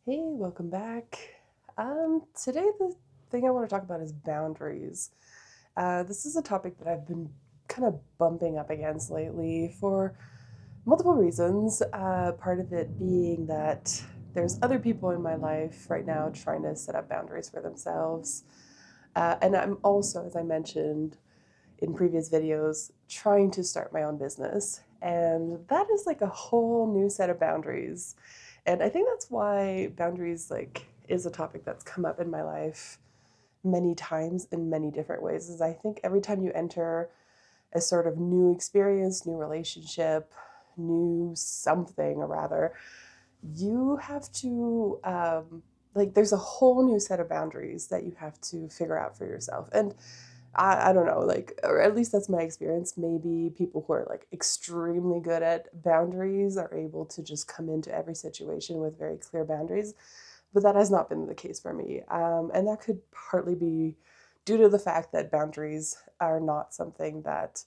Hey, welcome back. Today the thing I want to talk about is boundaries. This is a topic that I've been kind of bumping up against lately for multiple reasons. Part of it being that there's other people in my life right now trying to set up boundaries for themselves. And I'm also, as I mentioned in previous videos, trying to start my own business. And that is like a whole new set of boundaries. And I think that's why boundaries is a topic that's come up in my life many times in many different ways. Is I think every time you enter a sort of new experience, new relationship, new something or rather, you have to there's a whole new set of boundaries that you have to figure out for yourself. And I don't know, or at least that's my experience. Maybe people who are like extremely good at boundaries are able to just come into every situation with very clear boundaries, but that has not been the case for me. And that could partly be due to the fact that boundaries are not something that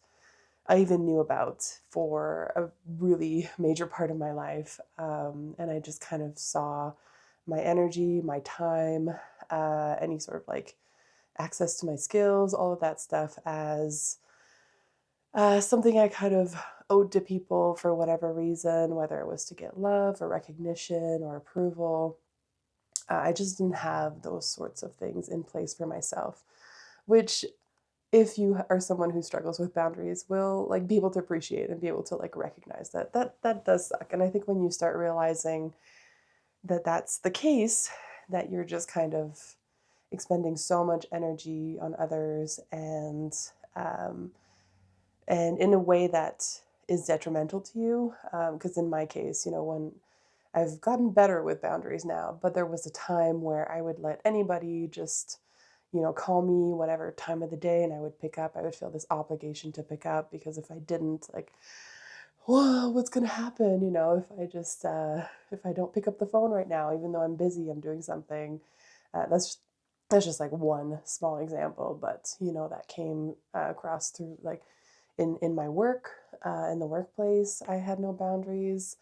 I even knew about for a really major part of my life. And I just kind of saw my energy, my time, any sort of like access to my skills, all of that stuff as something I kind of owed to people for whatever reason, whether it was to get love or recognition or approval. I just didn't have those sorts of things in place for myself, which if you are someone who struggles with boundaries will like be able to appreciate and be able to like recognize that does suck. And I think when you start realizing that that's the case, that you're just kind of expending so much energy on others um, and in a way that is detrimental to you. Because in my case, when I've gotten better with boundaries now, but there was a time where I would let anybody just, call me whatever time of the day and I would pick up. I would feel this obligation to pick up because if I didn't, like, whoa, what's gonna happen? If I don't pick up the phone right now, even though I'm busy, I'm doing something. That's just like one small example, but that came across through like in my work, in the workplace. I had no boundaries.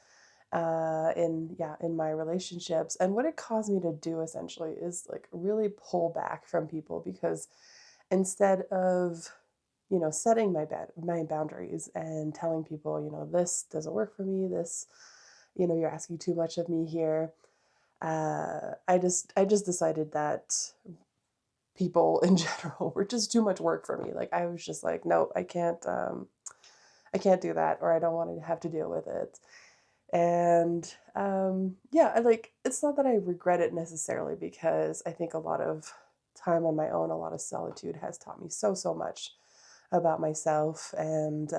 In my relationships, and what it caused me to do essentially is like really pull back from people because instead of setting my boundaries and telling people, this doesn't work for me, this, you're asking too much of me here. I just decided that people in general were just too much work for me. Like I was just like, no, I can't do that, or I don't want to have to deal with it. And yeah, it's not that I regret it necessarily because I think a lot of time on my own, a lot of solitude has taught me so much about myself and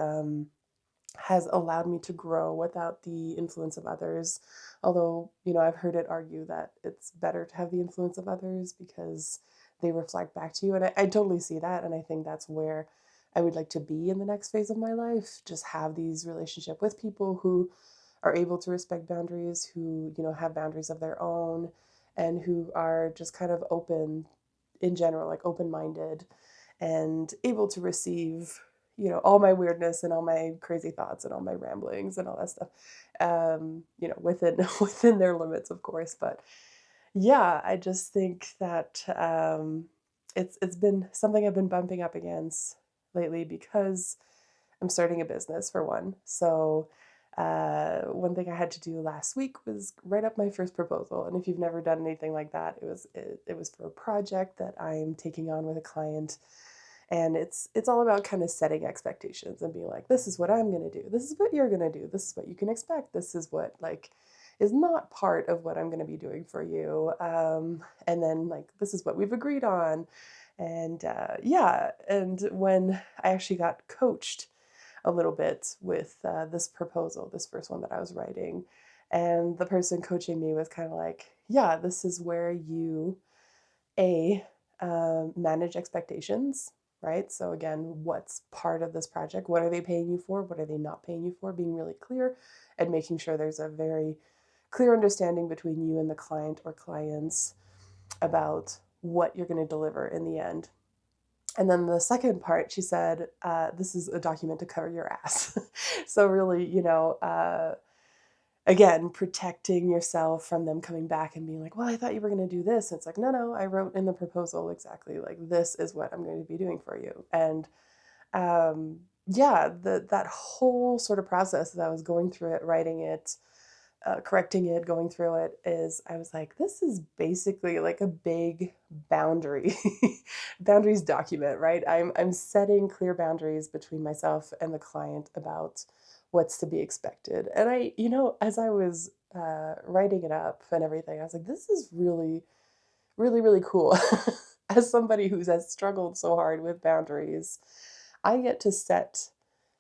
has allowed me to grow without the influence of others. Although, I've heard it argue that it's better to have the influence of others because they reflect back to you. And I totally see that. And I think that's where I would like to be in the next phase of my life. Just have these relationship with people who are able to respect boundaries, who, have boundaries of their own, and who are just kind of open in general, like open minded and able to receive, all my weirdness and all my crazy thoughts and all my ramblings and all that stuff, within within their limits, of course. But yeah, I just think that it's been something I've been bumping up against lately because I'm starting a business for one. So one thing I had to do last week was write up my first proposal. And if you've never done anything like that, it was for a project that I'm taking on with a client. And it's all about kind of setting expectations and being like, this is what I'm going to do. This is what you're going to do. This is what you can expect. This is what like is not part of what I'm going to be doing for you. And then like, this is what we've agreed on. And yeah, and when I actually got coached a little bit with this proposal, this first one that I was writing. And the person coaching me was kind of like, yeah, this is where you, A, manage expectations, right? So, again, what's part of this project? What are they paying you for? What are they not paying you for? Being really clear and making sure there's a very clear understanding between you and the client or clients about what you're going to deliver in the end. And then the second part, she said, this is a document to cover your ass. So really, again, protecting yourself from them coming back and being like, well, I thought you were going to do this. And it's like, no, I wrote in the proposal exactly like, this is what I'm going to be doing for you. And yeah, that whole sort of process that I was going through it, writing it, correcting it, going through it, is I was like, this is basically like a big boundary boundaries document, right? I'm setting clear boundaries between myself and the client about what's to be expected. And as I was writing it up and everything, I was like, this is really, really, really cool. As somebody who has struggled so hard with boundaries, I get to set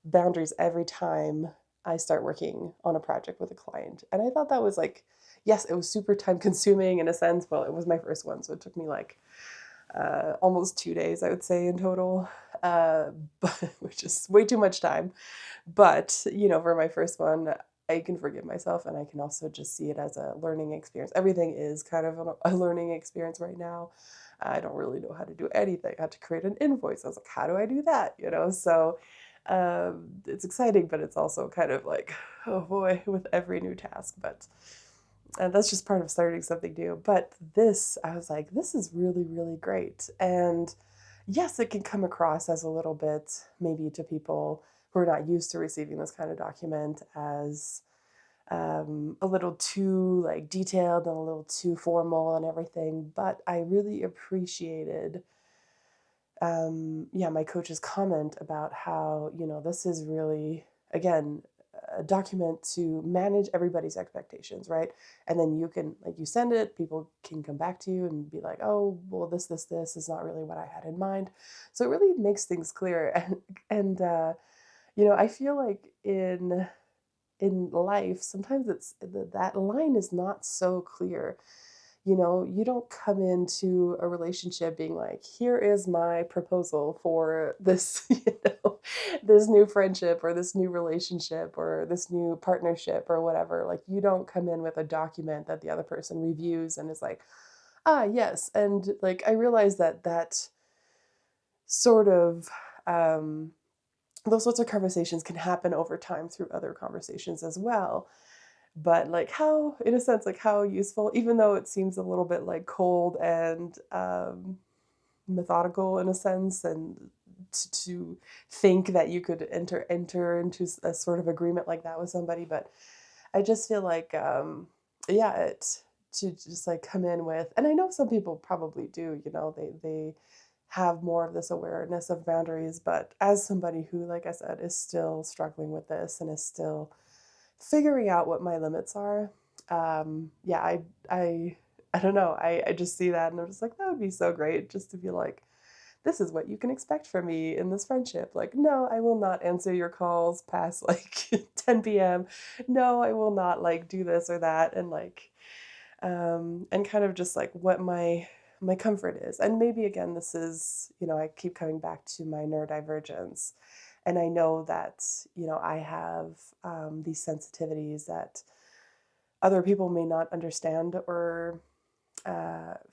boundaries every time I start working on a project with a client. And I thought that was like, yes, it was super time consuming in a sense. Well, it was my first one, so it took me like almost 2 days, I would say, in total, but which is way too much time. But, for my first one, I can forgive myself, and I can also just see it as a learning experience. Everything is kind of a learning experience right now. I don't really know how to do anything. I had to create an invoice. I was like, how do I do that? So it's exciting, but it's also kind of like, oh boy, with every new task. But that's just part of starting something new. But I was like, this is really, really great. And yes, it can come across as a little bit, maybe to people who are not used to receiving this kind of document, as a little too like detailed and a little too formal and everything. But I really appreciated, yeah, my coach's comment about how, this is really, again, a document to manage everybody's expectations, right? And then you can, like, you send it, people can come back to you and be like, oh, well, this is not really what I had in mind. So it really makes things clear. And I feel like in life, sometimes that line is not so clear. You don't come into a relationship being like, here is my proposal for this, this new friendship or this new relationship or this new partnership or whatever. Like, you don't come in with a document that the other person reviews and is like, ah, yes. And like, I realize that sort of, um, those sorts of conversations can happen over time through other conversations as well. But like, how, in a sense, like, how useful, even though it seems a little bit like cold and methodical in a sense, and to think that you could enter into a sort of agreement like that with somebody. But I just feel like, yeah, to just like come in with, and I know some people probably do, they have more of this awareness of boundaries. But as somebody who, like I said, is still struggling with this and is still figuring out what my limits are, yeah, I don't know. I just see that and I'm just like, that would be so great just to be like, this is what you can expect from me in this friendship. Like, no, I will not answer your calls past like 10 p.m. No, I will not like do this or that. And like, and kind of just like what my comfort is. And maybe again, this is, I keep coming back to my neurodivergence. And I know that, I have these sensitivities that other people may not understand or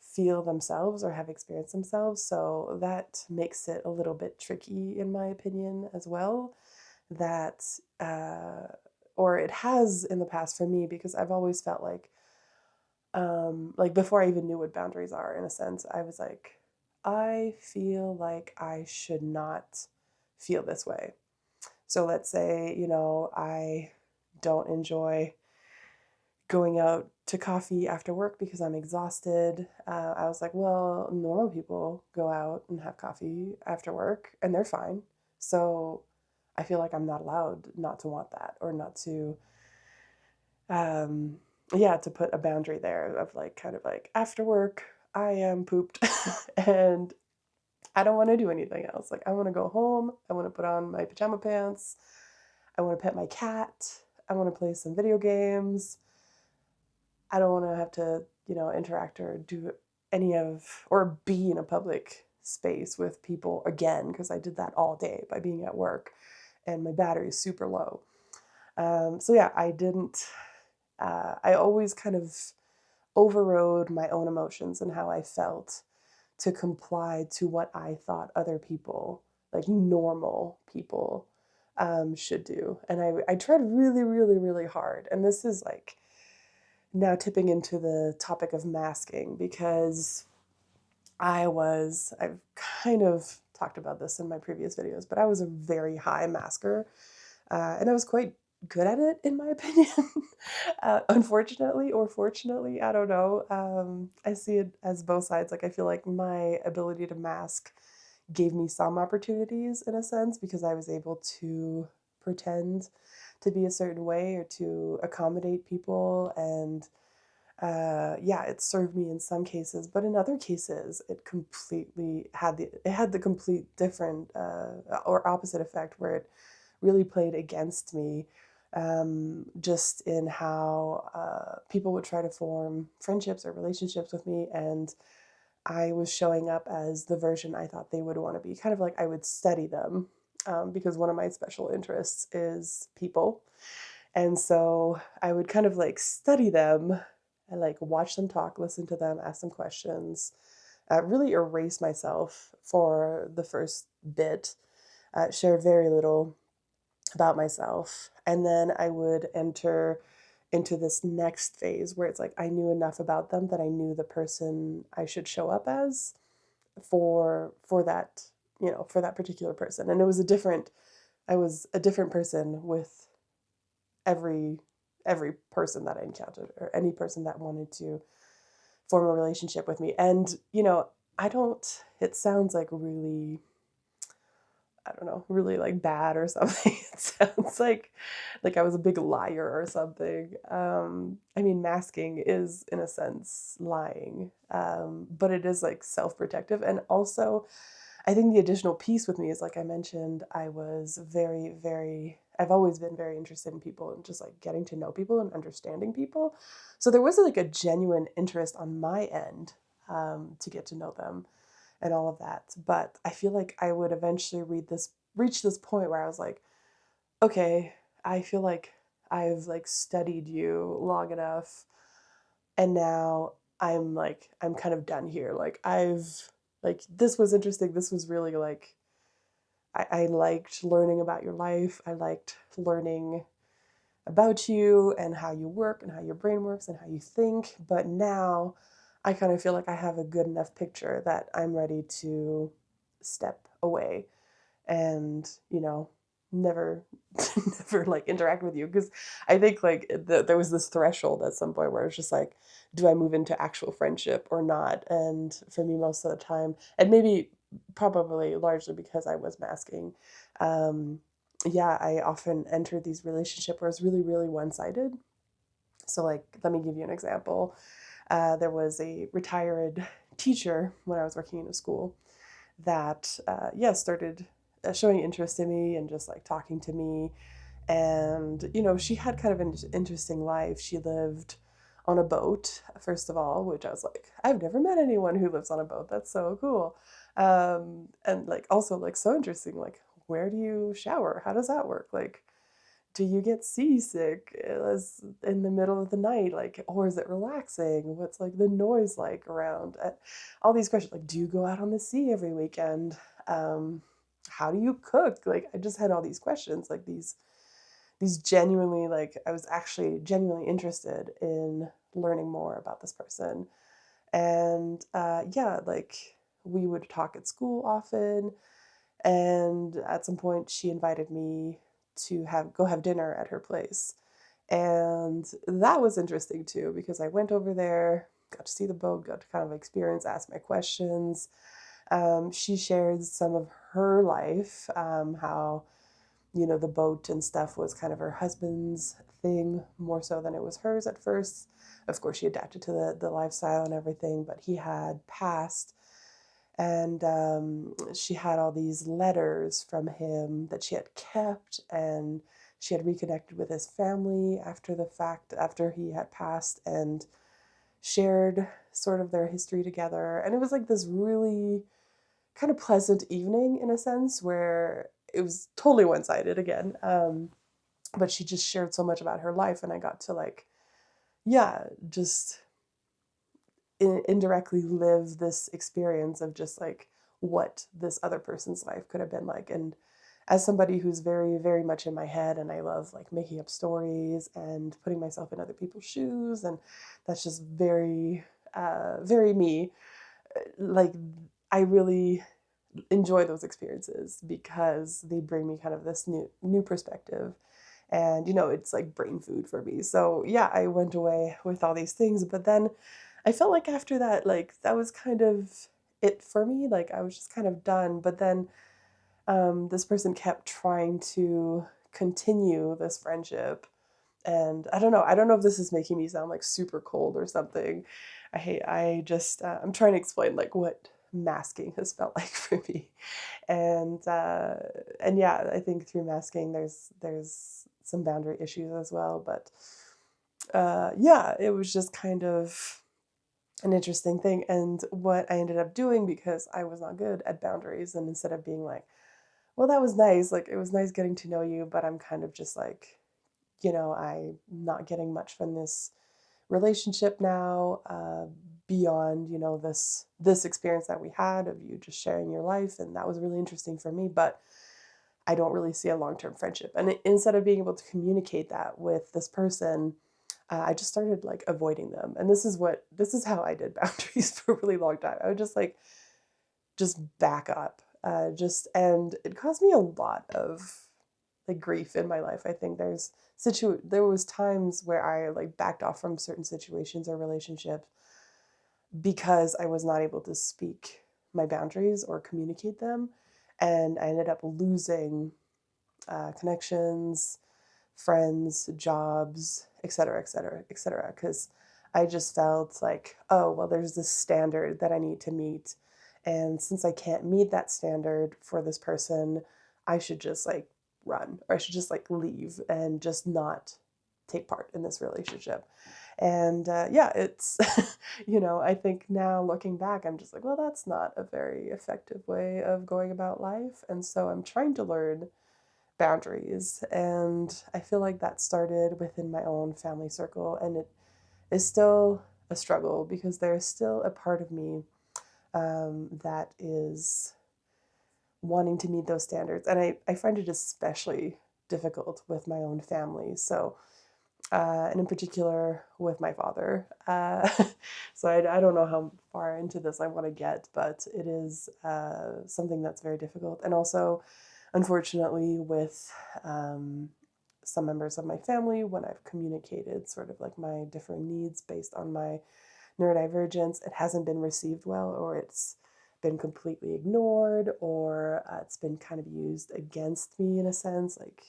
feel themselves or have experienced themselves. So that makes it a little bit tricky, in my opinion, as well. That, or it has in the past for me, because I've always felt like before I even knew what boundaries are, in a sense, I was like, I feel like I should not feel this way. So let's say, I don't enjoy going out to coffee after work because I'm exhausted. I was like, well, normal people go out and have coffee after work and they're fine. So I feel like I'm not allowed not to want that, or not to, um, yeah, to put a boundary there of like, kind of like, after work, I am pooped and I don't want to do anything else. Like, I want to go home. I want to put on my pajama pants. I want to pet my cat. I want to play some video games. I don't want to have to, interact or do any of, or be in a public space with people again, because I did that all day by being at work and my battery is super low. So yeah, I always kind of overrode my own emotions and how I felt to comply to what I thought other people, like normal people, should do. And I tried really, really, really hard. And this is like now tipping into the topic of masking because I've kind of talked about this in my previous videos, but I was a very high masker, and I was quite good at it, in my opinion. Unfortunately or fortunately, I don't know. I see it as both sides. Like, I feel like my ability to mask gave me some opportunities in a sense because I was able to pretend to be a certain way or to accommodate people and yeah, it served me in some cases, but in other cases, it completely had the complete different or opposite effect where it really played against me, just in how people would try to form friendships or relationships with me, and I was showing up as the version I thought they would want to be. Kind of like I would study them, because one of my special interests is people. And so I would kind of like study them and like watch them talk, listen to them, ask them questions, really erase myself for the first bit, share very little about myself. And then I would enter into this next phase where it's like I knew enough about them that I knew the person I should show up as for that, for that particular person. And I was a different person with every every person that I encountered or any person that wanted to form a relationship with me. And, I don't it sounds like really, I don't know, really like bad or something. It sounds like I was a big liar or something. I mean, masking is in a sense lying, but it is like self-protective. And also, I think the additional piece with me is, like I mentioned, I've always been very interested in people and just like getting to know people and understanding people. So there was like a genuine interest on my end, to get to know them and all of that. But I feel like I would eventually reach this point where I was like, okay, I feel like I've like studied you long enough, and now I'm kind of done here. Like this was interesting. This was really like I liked learning about your life. I liked learning about you and how you work and how your brain works and how you think. But now I kind of feel like I have a good enough picture that I'm ready to step away and, never, never like interact with you. Because I think like there was this threshold at some point where it's just like, do I move into actual friendship or not? And for me, most of the time, and maybe probably largely because I was masking, um, yeah, I often entered these relationships where it's really, really one-sided. So, like, let me give you an example. There was a retired teacher when I was working in a school that, yeah, started showing interest in me and just like talking to me. And, she had kind of an interesting life. She lived on a boat, first of all, which I was like, I've never met anyone who lives on a boat. That's so cool. And like also like so interesting, like, where do you shower? How does that work? Like, do you get seasick as in the middle of the night? Like, or is it relaxing? What's like the noise like around? All these questions. Like, do you go out on the sea every weekend? Um, how do you cook? Like, I just had all these questions, like these genuinely, like, I was actually genuinely interested in learning more about this person. And yeah, like we would talk at school often. And at some point, she invited me to have dinner at her place. And that was interesting too, because I went over there, got to see the boat, got to kind of experience, ask my questions. She shared some of her life, how, the boat and stuff was kind of her husband's thing more so than it was hers at first. Of course, she adapted to the lifestyle and everything, but he had passed. And she had all these letters from him that she had kept, and she had reconnected with his family after the fact, after he had passed, and shared sort of their history together. And it was like this really kind of pleasant evening in a sense where it was totally one sided again. But she just shared so much about her life, and I got to like, yeah, just indirectly live this experience of just like what this other person's life could have been like. And as somebody who's very, very much in my head, and I love like making up stories and putting myself in other people's shoes, and that's just very, very me. Like, I really enjoy those experiences because they bring me kind of this new perspective, and it's like brain food for me. So yeah, I went away with all these things, but then I felt like after that, like that was kind of it for me. Like I was just kind of done. But then this person kept trying to continue this friendship, and I don't know if this is making me sound like super cold or something. I just I'm trying to explain like what masking has felt like for me, and yeah, I think through masking there's some boundary issues as well. But yeah, it was just kind of an interesting thing. And what I ended up doing, because I was not good at boundaries, and instead of being like, well, that was nice, like it was nice getting to know you, but I'm kind of just like, I'm not getting much from this relationship now, beyond this experience that we had of you just sharing your life, and that was really interesting for me, but I don't really see a long-term friendship. And instead of being able to communicate that with this person, I just started like avoiding them. And this is how I did boundaries for a really long time. I would just like just back up, and it caused me a lot of like grief in my life. I think there was times where I like backed off from certain situations or relationships because I was not able to speak my boundaries or communicate them, and I ended up losing connections, friends, jobs, et cetera, et cetera, et cetera. Because I just felt like, oh, well, there's this standard that I need to meet. And since I can't meet that standard for this person, I should just like run, or I should just like leave and just not take part in this relationship. And yeah, it's, I think now looking back, I'm just like, well, that's not a very effective way of going about life. And so I'm trying to learn boundaries. And I feel like that started within my own family circle, and it is still a struggle because there's still a part of me that is wanting to meet those standards. And I find it especially difficult with my own family. So, and in particular with my father. So I don't know how far into this I want to get, but it is something that's very difficult. And also, unfortunately, with some members of my family, when I've communicated sort of like my differing needs based on my neurodivergence, it hasn't been received well, or it's been completely ignored, or it's been kind of used against me in a sense, like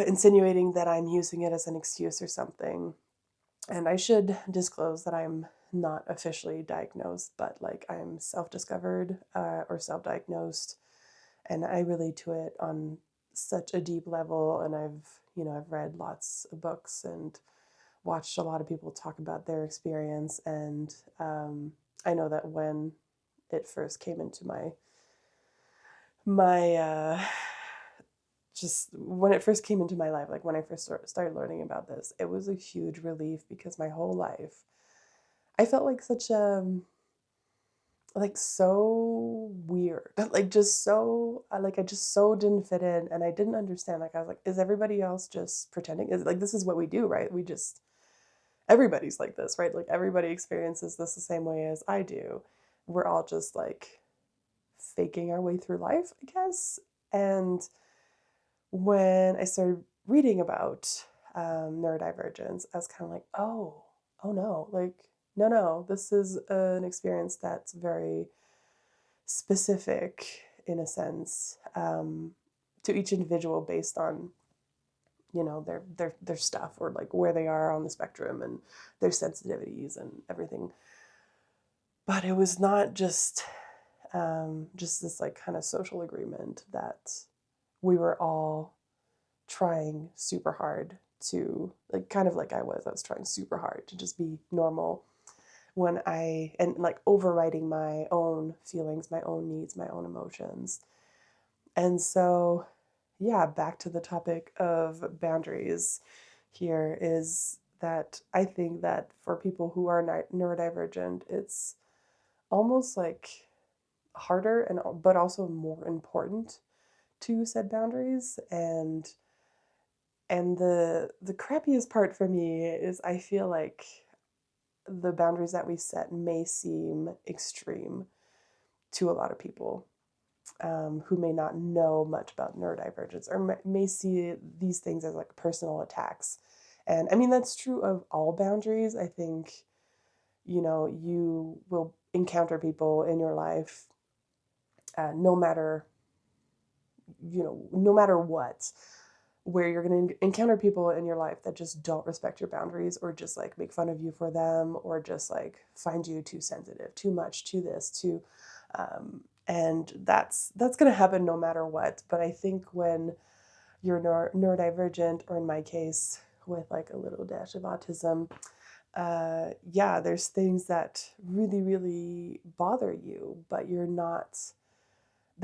insinuating that I'm using it as an excuse or something. And I should disclose that I'm not officially diagnosed, but like I'm self discovered or self diagnosed. And I relate to it on such a deep level. And I've read lots of books and watched a lot of people talk about their experience. And I know that when it first came into my just when it first came into my life, like when I first started learning about this, it was a huge relief because my whole life I felt like such like so weird, like just so like I just so didn't fit in, and I didn't understand. Like I was like, is everybody else just pretending? Is like this is what we do, right? We just everybody's like this, right? Like everybody experiences this the same way as I do. We're all just like faking our way through life, I guess. And when I started reading about neurodivergence, I was kind of like, oh no, like, no, this is an experience that's very specific in a sense, to each individual based on, their stuff, or like where they are on the spectrum and their sensitivities and everything. But it was not just this like kind of social agreement that we were all trying super hard to, like, kind of like I was trying super hard to just be normal, and like overriding my own feelings, my own needs, my own emotions. And so, yeah, back to the topic of boundaries here is that I think that for people who are neurodivergent, it's almost like harder, and but also more important to set boundaries. And the crappiest part for me is I feel like the boundaries that we set may seem extreme to a lot of people, who may not know much about neurodivergence, or may see these things as like personal attacks. And I mean, that's true of all boundaries. I think, you will encounter people in your life, no matter, no matter what, where you're going to encounter people in your life that just don't respect your boundaries, or just like make fun of you for them, or just like find you too sensitive, too much, too this, too, and that's going to happen no matter what. But I think when you're neurodivergent, or in my case, with like a little dash of autism, yeah, there's things that really, really bother you, but they're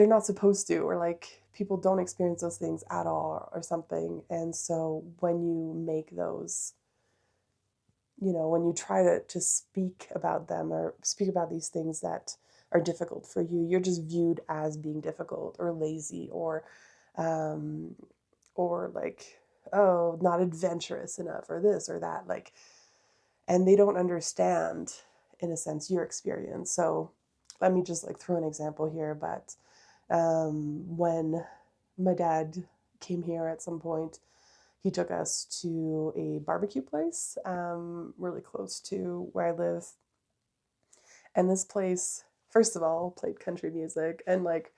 not supposed to, or like people don't experience those things at all, or something. And so when you make those, when you try to speak about them, or speak about these things that are difficult for you, you're just viewed as being difficult, or lazy, um, or like, oh, not adventurous enough, or this or that. Like, and they don't understand, in a sense, your experience. So let me just like throw an example here. But when my dad came here at some point, he took us to a barbecue place, really close to where I live. And this place, first of all, played country music. And like,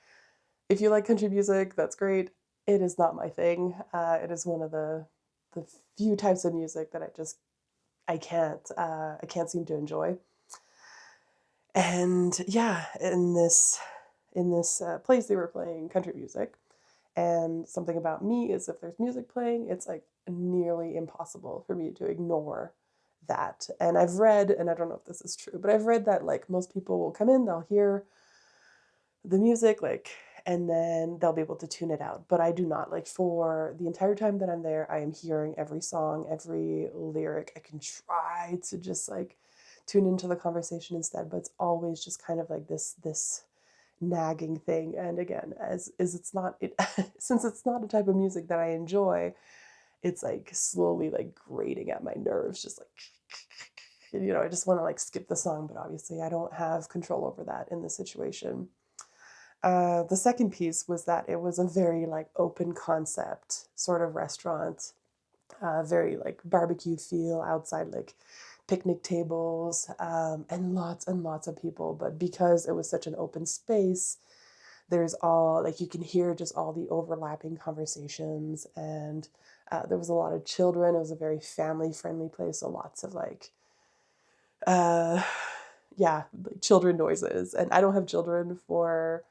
if you like country music, that's great. It is not my thing. It is one of the few types of music that I can't seem to enjoy. And yeah, in this place, they were playing country music. And something about me is, if there's music playing, it's like nearly impossible for me to ignore that. And I've read, and I don't know if this is true, but I've read that like most people will come in, they'll hear the music, like, and then they'll be able to tune it out. But I do not. Like, for the entire time that I'm there, I am hearing every song, every lyric. I can try to just like tune into the conversation instead, but it's always just kind of like this nagging thing. And again, as is it's not it since it's not a type of music that I enjoy, it's like slowly like grating at my nerves, just like, I just want to like skip the song, but obviously I don't have control over that in this situation. The second piece was that it was a very like open concept sort of restaurant, very like barbecue feel outside, like picnic tables, and lots of people. But because it was such an open space, there's all like, you can hear just all the overlapping conversations. And there was a lot of children. It was a very family friendly place, so lots of like, uh, yeah, like children noises. And I don't have children for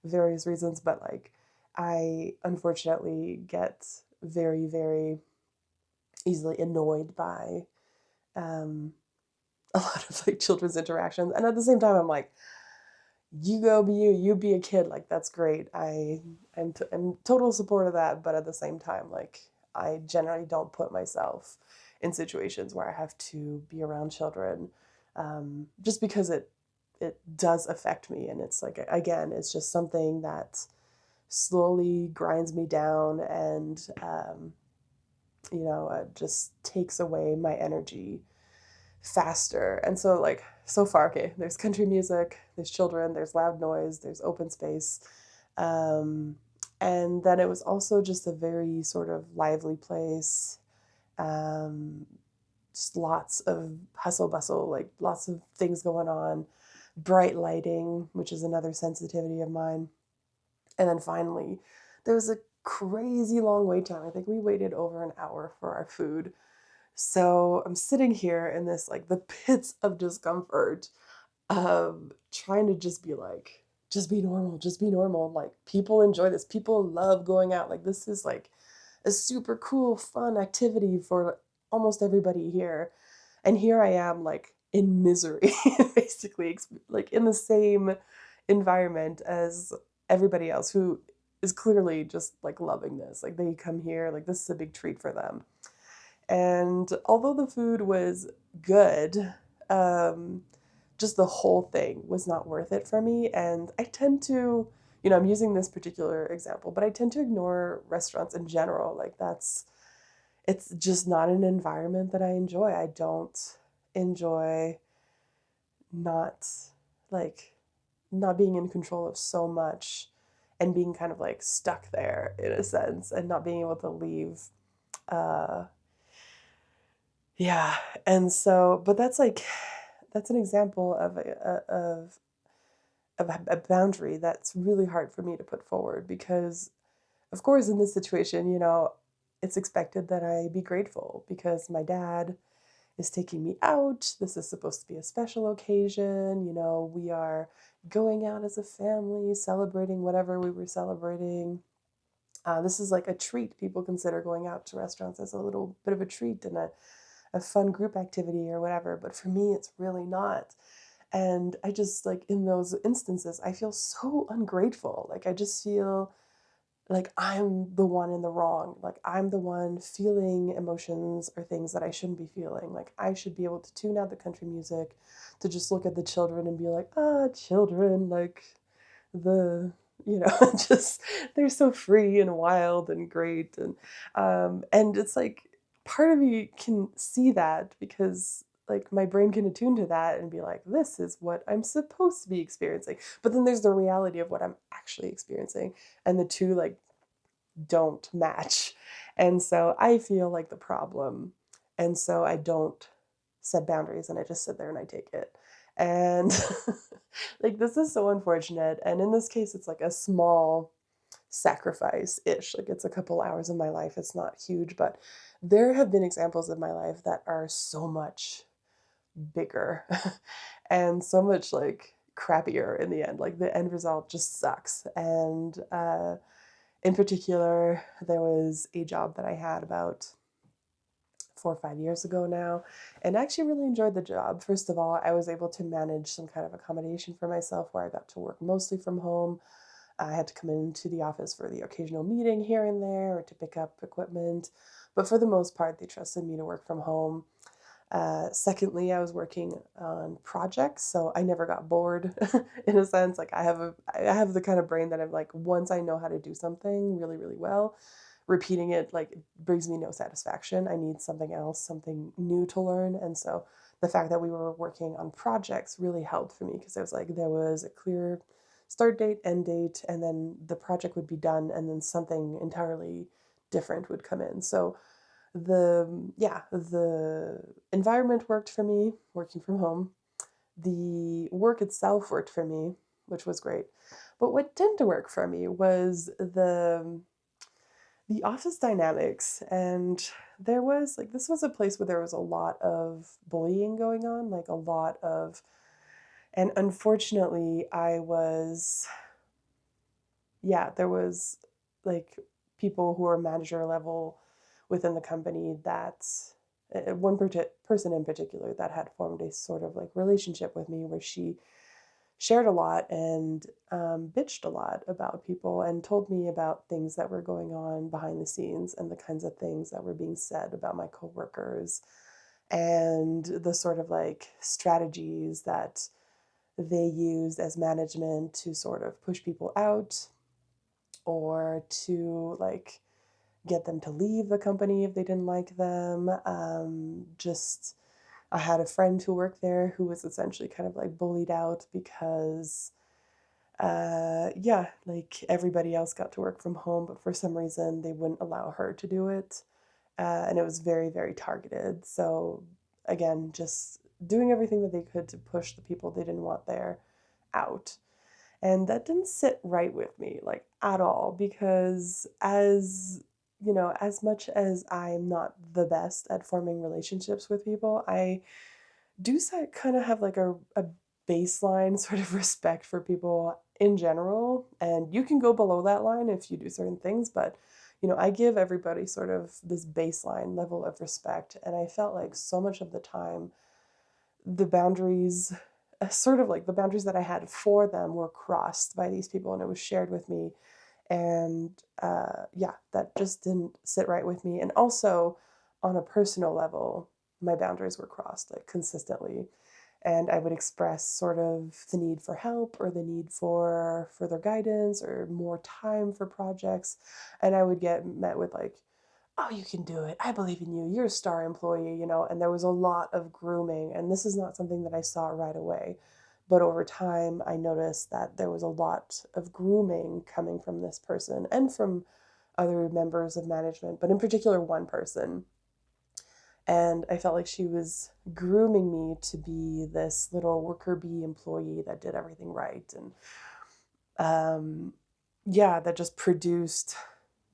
various reasons, but like, I unfortunately get very, very easily annoyed by um, a lot of like children's interactions. And at the same time, I'm like, you go be you, you be a kid. Like, that's great. I'm total support of that. But at the same time, like, I generally don't put myself in situations where I have to be around children, just because it does affect me. And it's like, again, it's just something that slowly grinds me down, and just takes away my energy faster. And so, like, so far, okay, there's country music, there's children, there's loud noise, there's open space. Um, and then it was also just a very sort of lively place. Um, just lots of hustle bustle, like lots of things going on, bright lighting, which is another sensitivity of mine. And then finally, there was a crazy long wait time. I think we waited over an hour for our food. So I'm sitting here in this, like, the pits of discomfort, trying to just be like, just be normal, just be normal. Like, people enjoy this. People love going out. Like, this is like a super cool, fun activity for almost everybody here. And here I am, like, in misery, basically, like in the same environment as everybody else who is clearly just like loving this. Like, they come here, like, this is a big treat for them. And although the food was good, um, just the whole thing was not worth it for me. And I tend to I'm using this particular example, but I tend to ignore restaurants in general. Like it's just not an environment that I enjoy. I don't enjoy not like not being in control of so much and being kind of like stuck there in a sense and not being able to leave. Uh, yeah, and so, but that's an example of a boundary that's really hard for me to put forward because, of course, in this situation, it's expected that I be grateful because my dad is taking me out. This is supposed to be a special occasion. We are going out as a family, celebrating whatever we were celebrating. This is like a treat. People consider going out to restaurants as a little bit of a treat and a fun group activity or whatever. But for me, it's really not. And I just like in those instances, I feel so ungrateful. Like I just feel like I'm the one in the wrong. Like I'm the one feeling emotions or things that I shouldn't be feeling. Like I should be able to tune out the country music, to just look at the children and be like, children, like the, just they're so free and wild and great. And it's like part of me can see that because like my brain can attune to that and be like, this is what I'm supposed to be experiencing. But then there's the reality of what I'm actually experiencing, and the two like don't match. And so I feel like the problem. And so I don't set boundaries and I just sit there and I take it. And like this is so unfortunate. And in this case, it's like a small sacrifice ish. Like it's a couple hours of my life. It's not huge, but there have been examples of my life that are so much bigger and so much like crappier in the end. Like the end result just sucks. And in particular, there was a job that I had about 4 or 5 years ago now, and I actually really enjoyed the job. First of all, I was able to manage some kind of accommodation for myself where I got to work mostly from home. I had to come into the office for the occasional meeting here and there or to pick up equipment, but for the most part, they trusted me to work from home. Secondly, I was working on projects, so I never got bored in a sense. Like I have the kind of brain that I'm like, once I know how to do something really, really well, repeating it like brings me no satisfaction. I need something else, something new to learn. And so the fact that we were working on projects really helped for me because I was like, there was a clear start date, end date, and then the project would be done, and then something entirely different would come in. So the environment worked for me, working from home. The work itself worked for me, which was great. But what didn't work for me was the office dynamics. And there was like this was a place where there was a lot of bullying going on, like a lot of, and unfortunately I was, yeah, there was like people who were manager level within the company that one person in particular that had formed a sort of like relationship with me where she shared a lot and bitched a lot about people and told me about things that were going on behind the scenes and the kinds of things that were being said about my coworkers and the sort of like strategies that they used as management to sort of push people out or to like get them to leave the company if they didn't like them. Just, I had a friend who worked there who was essentially kind of like bullied out because, yeah, like everybody else got to work from home, but for some reason they wouldn't allow her to do it. And it was very, very targeted. So, again, just doing everything that they could to push the people they didn't want there out. And that didn't sit right with me, like at all, because as much as I'm not the best at forming relationships with people, I do kind of have like a baseline sort of respect for people in general. And you can go below that line if you do certain things, but I give everybody sort of this baseline level of respect. And I felt like so much of the time, the boundaries, sort of like the boundaries that I had for them were crossed by these people, and it was shared with me. And yeah, that just didn't sit right with me. And also, on a personal level, my boundaries were crossed like consistently. and I would express sort of the need for help or the need for further guidance or more time for projects. And I would get met with like, oh, you can do it. I believe in you. You're a star employee, and there was a lot of grooming. And this is not something that I saw right away. But over time, I noticed that there was a lot of grooming coming from this person and from other members of management, but in particular, one person. And I felt like she was grooming me to be this little worker bee employee that did everything right. And yeah, that just produced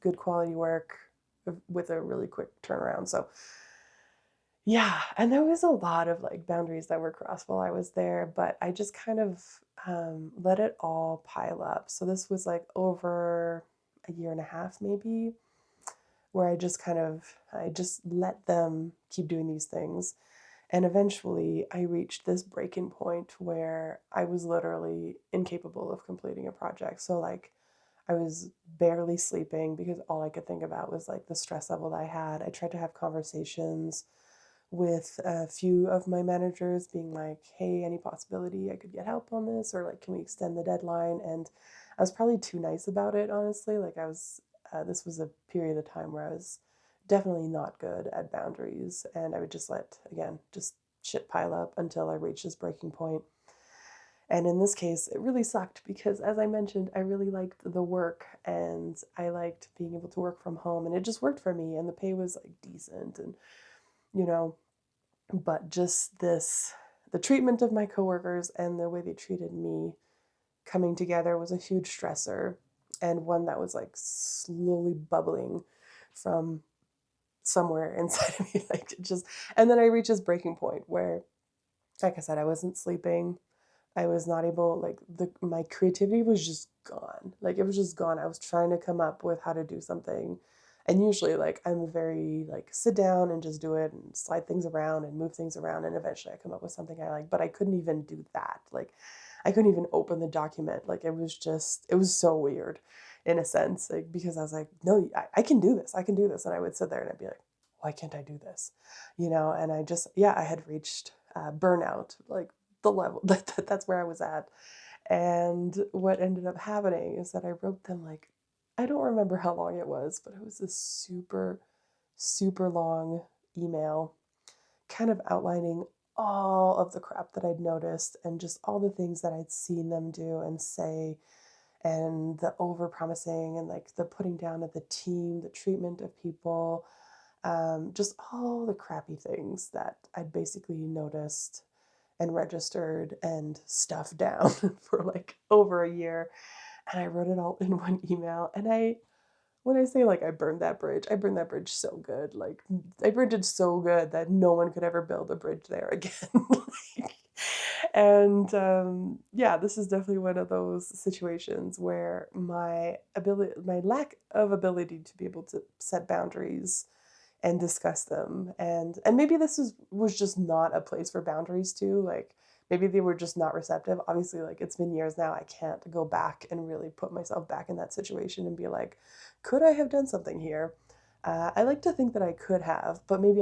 good quality work with a really quick turnaround. So yeah, and there was a lot of like boundaries that were crossed while I was there, but I just kind of let it all pile up. So this was like over a year and a half, maybe, where I just let them keep doing these things. And eventually I reached this breaking point where I was literally incapable of completing a project. So like I was barely sleeping because all I could think about was like the stress level that I had. I tried to have conversations with a few of my managers being like, hey, any possibility I could get help on this? Or like, can we extend the deadline? And I was probably too nice about it, honestly. This was a period of time where I was definitely not good at boundaries. And I would just again, just shit pile up until I reached this breaking point. And in this case, it really sucked because, as I mentioned, I really liked the work and I liked being able to work from home and it just worked for me and the pay was like decent and, you know, but just the treatment of my coworkers and the way they treated me coming together was a huge stressor and one that was like slowly bubbling from somewhere inside of me, like just, and then I reached this breaking point where, like I said, I wasn't sleeping. I was not able, like, my creativity was just gone. Like, it was just gone. I was trying to come up with how to do something. And usually, like, I'm very, like, sit down and just do it and slide things around and move things around. And eventually I come up with something I like. But I couldn't even do that. Like, I couldn't even open the document. Like, it was so weird in a sense. Like, because I was like, no, I can do this. I can do this. And I would sit there and I'd be like, why can't I do this? And I just, yeah, I had reached burnout, like, the level that's where I was at. And what ended up happening is that I wrote them like, I don't remember how long it was, but it was this super, super long email kind of outlining all of the crap that I'd noticed and just all the things that I'd seen them do and say and the over promising and like the putting down of the team, the treatment of people, just all the crappy things that I'd basically noticed and registered and stuffed down for like over a year. And I wrote it all in one email. And when I say like I burned that bridge so good. Like I burned it so good that no one could ever build a bridge there again. Like, and yeah, this is definitely one of those situations where my lack of ability to be able to set boundaries and discuss them and maybe was just not a place for boundaries too, like maybe they were just not receptive. Obviously, like it's been years now, I can't go back and really put myself back in that situation and be like, could I have done something here? I like to think that I could have, but maybe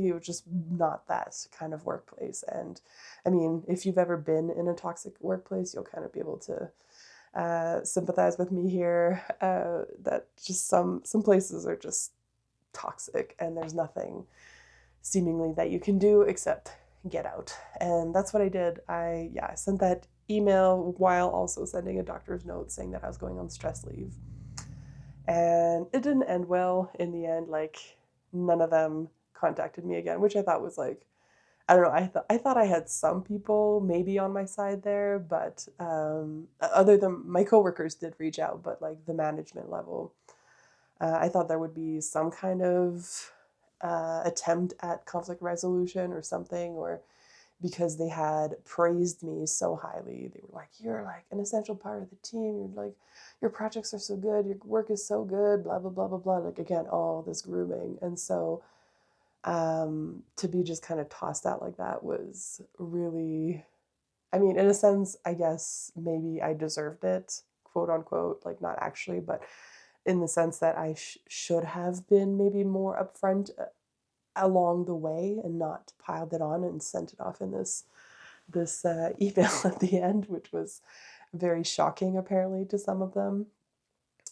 it was just not that kind of workplace. And I mean, if you've ever been in a toxic workplace, you'll kind of be able to sympathize with me here. That just some places are just toxic and there's nothing seemingly that you can do except get out. And that's what I did. I sent that email while also sending a doctor's note saying that I was going on stress leave. And it didn't end well in the end. Like none of them contacted me again, which I thought was like, I don't know. I thought I had some people maybe on my side there, but other than my coworkers did reach out, but like the management level, I thought there would be some kind of attempt at conflict resolution or something, or because they had praised me so highly. They were like, you're like an essential part of the team. You're like, your projects are so good. Your work is so good, blah, blah, blah, blah, blah. Like, again, all this grooming. And so to be just kind of tossed out like that was really, I mean, in a sense, I guess maybe I deserved it, quote unquote, like not actually, but in the sense that I should have been maybe more upfront along the way and not piled it on and sent it off in this this email at the end, which was very shocking apparently to some of them,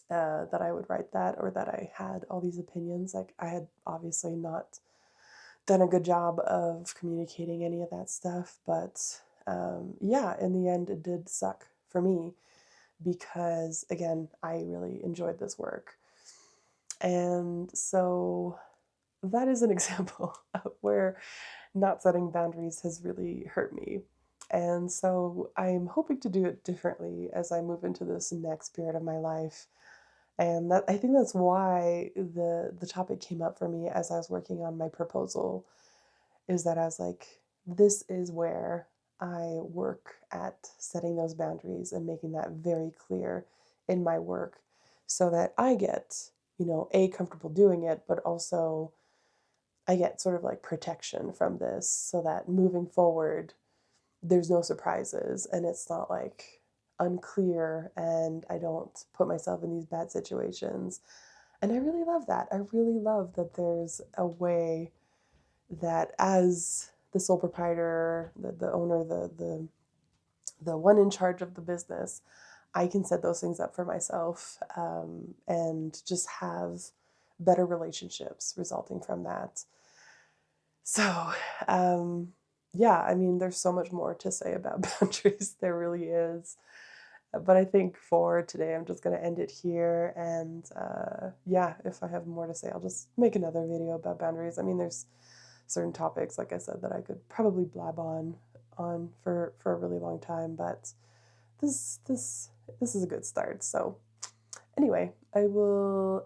that I would write that, or that I had all these opinions. Like, I had obviously not done a good job of communicating any of that stuff, but yeah, in the end, it did suck for me because, again, I really enjoyed this work. And so that is an example of where not setting boundaries has really hurt me. And so I'm hoping to do it differently as I move into this next period of my life. And that, I think that's why the topic came up for me as I was working on my proposal, is that I was like, this is where I work at setting those boundaries and making that very clear in my work so that I get, comfortable doing it, but also I get sort of like protection from this so that moving forward, there's no surprises and it's not like unclear and I don't put myself in these bad situations. And I really love that. I really love that there's a way that, as the sole proprietor, the owner, the one in charge of the business, I can set those things up for myself, and just have better relationships resulting from that. So, yeah, I mean, there's so much more to say about boundaries. There really is. But I think for today, I'm just going to end it here. And yeah, if I have more to say, I'll just make another video about boundaries. I mean, there's certain topics, like I said, that I could probably blab on for a really long time, but this is a good start. So anyway, I will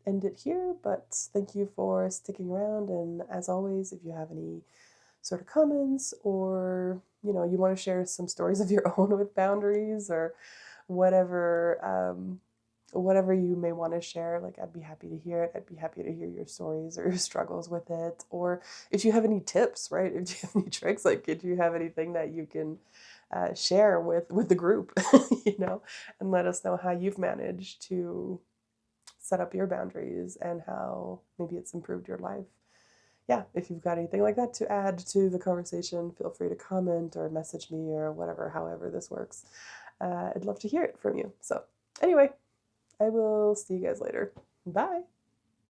end it here, but thank you for sticking around. And as always, if you have any sort of comments, or you want to share some stories of your own with boundaries, or whatever, whatever you may want to share, like, I'd be happy to hear it. I'd be happy to hear your stories or your struggles with it, or if you have any tips, right? If you have any tricks, like, if you have anything that you can share with the group, and let us know how you've managed to set up your boundaries and how maybe it's improved your life. Yeah, if you've got anything like that to add to the conversation, feel free to comment or message me or whatever, however this works. I'd love to hear it from you. So anyway, I will see you guys later. Bye.